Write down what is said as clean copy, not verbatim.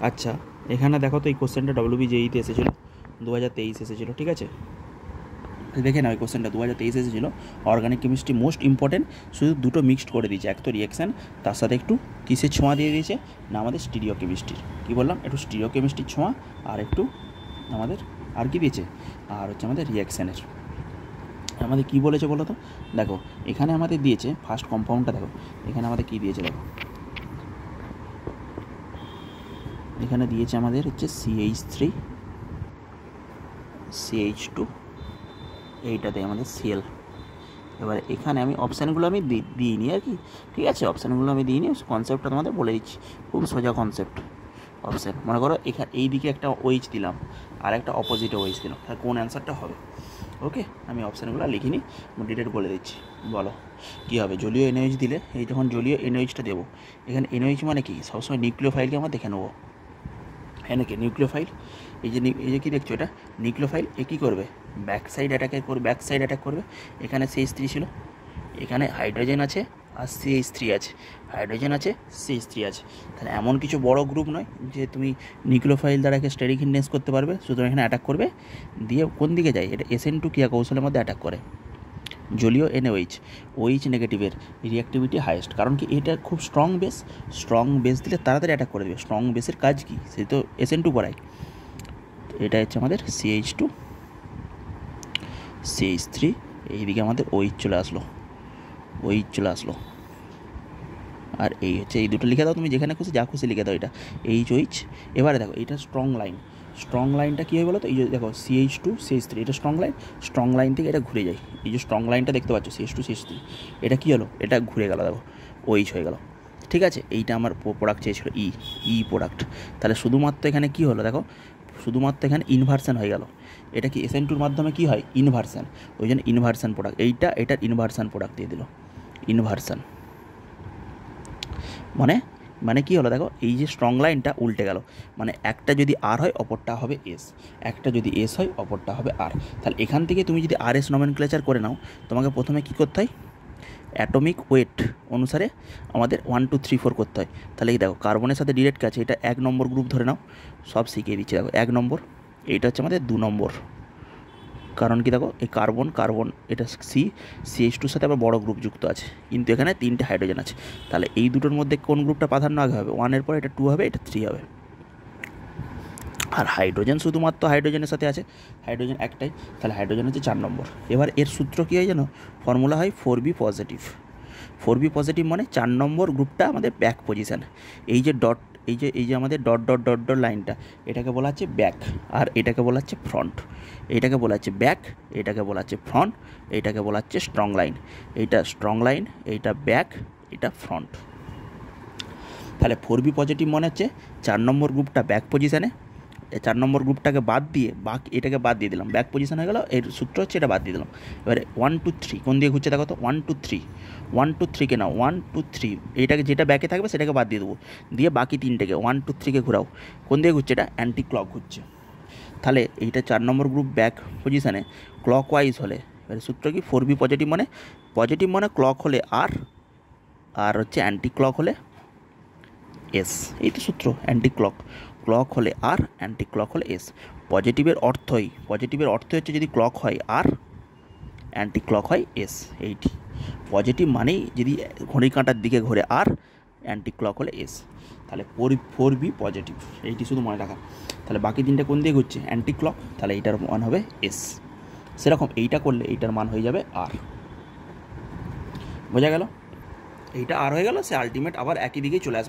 আচ্ছা, এখানে দেখো তো এই কোশ্চেনটা WBJEতে এসেছিলো, 2023 এসেছিলো, ঠিক আছে? দেখে নাও এই কোশ্চেনটা 2023 এসেছিলো। অর্গানিক কেমিস্ট্রি মোস্ট ইম্পর্টেন্ট, শুধু দুটো মিক্সড করে দিয়েছে, এক তো রিয়াকশান, তার সাথে একটু কিসের ছোঁয়া দিয়ে দিয়েছে না, আমাদের স্টিরিও কেমিস্ট্রির। কী বললাম, একটু স্টিরিও কেমিস্ট্রির ছোঁয়া, আর একটু আমাদের আর কি দিয়েছে, আর হচ্ছে আমাদের রিয়াকশানের। আমাদের কী বলেছে বলো তো? দেখো এখানে আমাদের দিয়েছে ফার্স্ট কম্পাউন্ডটা, দেখো এখানে আমাদের কী দিয়েছে, দেখো এখানে দিয়েছে আমাদের হচ্ছে CH3 CH2, এইটাতে আমাদের Cl। এবার এখানে আমি অপশানগুলো আমি দিইনি আর কি, ঠিক আছে? অপশানগুলো আমি দিইনি, কনসেপ্টটা তোমাদের বলে দিচ্ছি, খুব সোজা কনসেপ্ট। অপশান মনে করো এখানে এই দিকে একটা OH দিলাম আর একটা অপোজিটে OH দিলাম, তাহলে কোন অ্যান্সারটা হবে? ওকে, আমি অপশানগুলো লিখিনি, ডিটেল বলে দিচ্ছি। বলো কী হবে? জলীয় NaOH দিলে, এই যখন জলীয় NaOHটা দেবো, এখানে NaOH মানে কি, সবসময় নিউক্লিওফাইলকে আমরা দেখে নেবো। এনেকে নিউক্লিওফাইল, এই যে কী দেখছো, এটা নিউক্লিওফাইল। এ কী করবে? ব্যাক সাইড অ্যাটাক করবে। এখানে CH3 ছিল, এখানে হাইড্রোজেন আছে আর CH3 আছে, হাইড্রোজেন আছে CH3 আছে। তাহলে এমন কিছু বড় গ্রুপ নয় যে তুমি নিউক্লিওফাইল দ্বারা একে স্টেরিক ইনডেন্স করতে পারবে, সুতরাং এখানে অ্যাটাক করবে। দিয়ে কোন দিকে যায়? এটা SN2 ক্রিয়া কৌশলের মধ্যে অ্যাটাক করে। জলীয় NaOH, OH নেগেটিভের রিঅ্যাক্টিভিটি হাইয়েস্ট, কারণ কি এটা খুব স্ট্রং বেস দিলে তাড়াতাড়ি অ্যাটাক করে দেবে। স্ট্রং বেসের কাজ কি, সে তো SN2 পড়ায়। এটা হচ্ছে আমাদের CH2 CH3, এইদিকে আমাদের OH চলে আসলো। আর এই হচ্ছে, এই দুটো লিখে দাও, তুমি যেখানে খুশি যা খুশি লিখে দাও, এটা OH। এবারে দেখো এটা স্ট্রং লাইনটা কী হয় বলো তো? এই যে দেখো CH2 CH3, এটা স্ট্রং লাইন থেকে এটা ঘুরে যায়। এই যে স্ট্রং লাইনটা দেখতে পাচ্ছ CH2 CH3, এটা কী হলো? এটা ঘুরে গেল, দেখো OH হয়ে গেল, ঠিক আছে? এইটা আমার প্রোডাক্ট চেয়েছিল প্রোডাক্ট। তাহলে শুধুমাত্র এখানে কী হলো দেখো, শুধুমাত্র এখানে ইনভার্সন হয়ে গেল। এটা কি SN2-র মাধ্যমে কী হয়? ইনভার্সন, ওই জন্য ইনভার্সন প্রোডাক্ট। এটার ইনভার্সন প্রোডাক্ট দিয়ে দিল, ইনভার্সন। মানে কী হলো দেখো, এই যে স্ট্রং লাইনটা উল্টে গেল, মানে একটা যদি R হয় অপরটা হবে S, একটা যদি S হয় অপরটা হবে R। তাহলে এখান থেকে তুমি যদি RS নমেনক্লেচার করে নাও, তোমাকে প্রথমে কী করতে হয়? অ্যাটমিক ওয়েট অনুসারে আমাদের 1 2 3 4 করতে হয়। তাহলে এই দেখো কার্বনের সাথে ডিরেক্ট আছে, এটা 1 নম্বর গ্রুপ ধরে নাও, সব শিখিয়ে দিচ্ছি। দেখো 1 নম্বর, এইটা হচ্ছে আমাদের 2 নম্বর। কারণ কি দেখো, এই কার্বন এটা CH2-র সাথে আবার বড় গ্রুপ যুক্ত আছে, কিন্তু এখানে 3টে হাইড্রোজেন আছে। তাহলে এই দুটোর মধ্যে কোন গ্রুপটা প্রাধান্য আগে হবে? 1-এর পর এটা 2 হবে, এটা 3 হবে। আর হাইড্রোজেন শুধুমাত্র হাইড্রোজেনের সাথে আছে, হাইড্রোজেন একটাই, তাহলে হাইড্রোজেন হচ্ছে 4 নম্বর। এবার এর সূত্র কী হয় জানো? ফর্মুলা হয় 4B পজিটিভ। 4B পজিটিভ মানে 4 নম্বর গ্রুপটা আমাদের ব্যাক পজিশান। এই যে ডট, এই যে আমাদের ডট ডট ডট ডট লাইনটা, এটাকে বলা হচ্ছে ব্যাক, আর এটাকে বলা হচ্ছে ফ্রন্ট। এটাকে বলা হচ্ছে ব্যাক, এটাকে বলা হচ্ছে ফ্রন্ট, এটাকে বলা হচ্ছে স্ট্রং লাইন। এইটা স্ট্রং লাইন, এইটা ব্যাক, এটা ফ্রন্ট। তাহলে 4B পজিটিভ মনে হচ্ছে 4 নম্বর গ্রুপটা ব্যাক পজিশানে, 4 নম্বর গ্রুপটাকে বাদ দিয়ে বাকি এটাকে বাদ দিয়ে দিলাম, ব্যাক পজিশন হয়ে গেল। এর সূত্র হচ্ছে এটা বাদ দিয়ে দিলাম। এবারে 1 2 3 কোন দিকে ঘুরছে দেখো তো, 1 2 3, 1 2 3কে নাও, 1 2 3, এইটাকে যেটা ব্যাকে থাকবে সেটাকে বাদ দিয়ে দেবো, দিয়ে বাকি তিনটেকে 1 2 3কে ঘোরাও। কোন দিকে ঘুরছে? এটা অ্যান্টি ক্লক ঘুরছে। তাহলে এইটা 4 নম্বর গ্রুপ ব্যাক পজিশানে ক্লক ওয়াইজ হলে, এবারে সূত্র কি? 4B পজিটিভ মানে ক্লক হলে আর হচ্ছে অ্যান্টি ক্লক হলে S। এই তো সূত্র, অ্যান্টি ক্লক হলে R, অ্যান্টি ক্লক হলে S। পজিটিভের অর্থ হচ্ছে যদি ক্লক হয় R, অ্যান্টি ক্লক হয় S। এইটি পজিটিভ মানেই যদি ঘড়ি কাঁটার দিকে ঘোরে R, অ্যান্টি ক্লক হলে S। তাহলে 4B পজিটিভ, এইটি শুধু মনে রাখা। তাহলে বাকি তিনটে কোন দিকে ঘুরছে? অ্যান্টি ক্লক, তাহলে এইটার মান হবে S। সেরকম এইটা করলে এইটার মান হয়ে যাবে R। বোঝা গেল? এইটা R হয়ে গেল, সে আলটিমেট আবার একই দিকেই চলে আসবে।